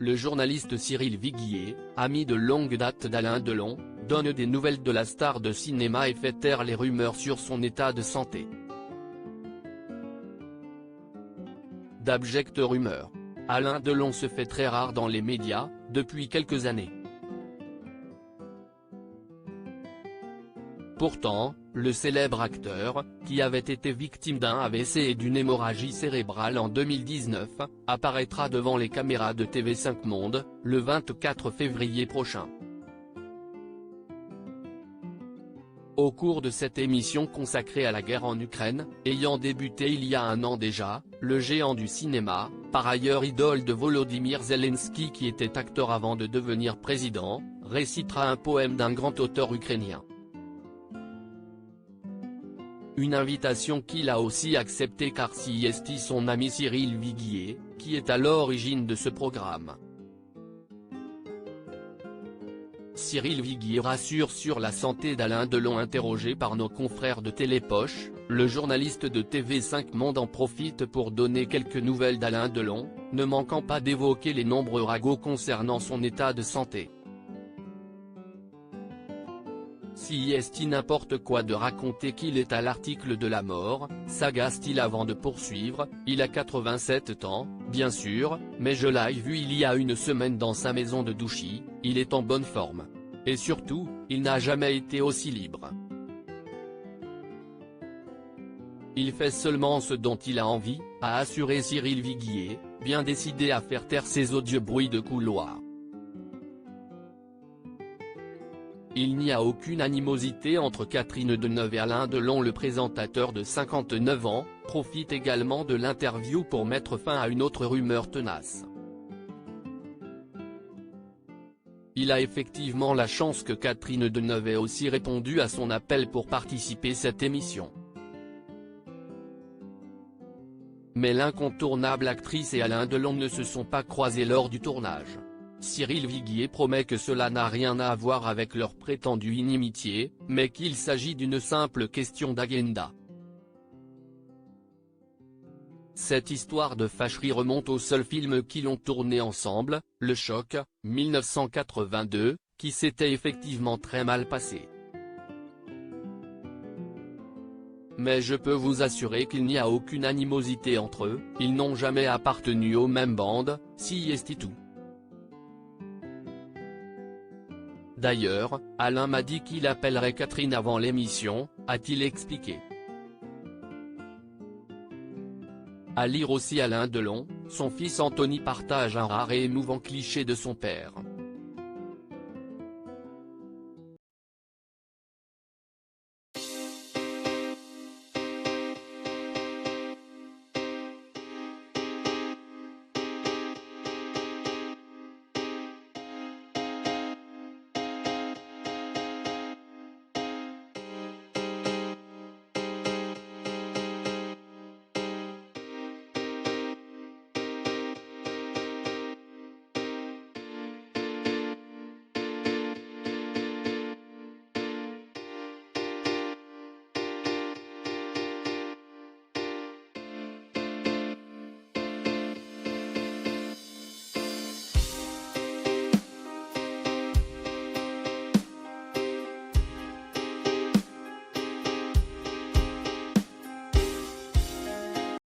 Le journaliste Cyril Viguier, ami de longue date d'Alain Delon, donne des nouvelles de la star de cinéma et fait taire les rumeurs sur son état de santé. D'abjectes rumeurs. Alain Delon se fait très rare dans les médias, depuis quelques années. Pourtant, le célèbre acteur, qui avait été victime d'un AVC et d'une hémorragie cérébrale en 2019, apparaîtra devant les caméras de TV5 Monde, le 24 février prochain. Au cours de cette émission consacrée à la guerre en Ukraine, ayant débuté il y a un an déjà, le géant du cinéma, par ailleurs idole de Volodymyr Zelensky qui était acteur avant de devenir président, récitera un poème d'un grand auteur ukrainien. Une invitation qu'il a aussi acceptée car c'est son ami Cyril Viguier, qui est à l'origine de ce programme. Cyril Viguier rassure sur la santé d'Alain Delon. Interrogé par nos confrères de Télépoche, le journaliste de TV5 Monde en profite pour donner quelques nouvelles d'Alain Delon, ne manquant pas d'évoquer les nombreux ragots concernant son état de santé. Si est n'importe quoi de raconter qu'il est à l'article de la mort, s'agace-t-il avant de poursuivre. Il a 87 ans, bien sûr, mais je l'ai vu il y a une semaine dans sa maison de Douchy, il est en bonne forme. Et surtout, il n'a jamais été aussi libre. Il fait seulement ce dont il a envie, a assuré Cyril Viguier, bien décidé à faire taire ces odieux bruits de couloir. Il n'y a aucune animosité entre Catherine Deneuve et Alain Delon. Le présentateur de 59 ans, profite également de l'interview pour mettre fin à une autre rumeur tenace. Il a effectivement la chance que Catherine Deneuve ait aussi répondu à son appel pour participer à cette émission. Mais l'incontournable actrice et Alain Delon ne se sont pas croisés lors du tournage. Cyril Viguier promet que cela n'a rien à voir avec leur prétendue inimitié, mais qu'il s'agit d'une simple question d'agenda. Cette histoire de fâcherie remonte au seul film qu'ils ont tourné ensemble, Le Choc, 1982, qui s'était effectivement très mal passé. Mais je peux vous assurer qu'il n'y a aucune animosité entre eux, ils n'ont jamais appartenu aux mêmes bandes, si est tout. D'ailleurs, Alain m'a dit qu'il appellerait Catherine avant l'émission, a-t-il expliqué. À lire aussi Alain Delon, son fils Anthony partage un rare et émouvant cliché de son père.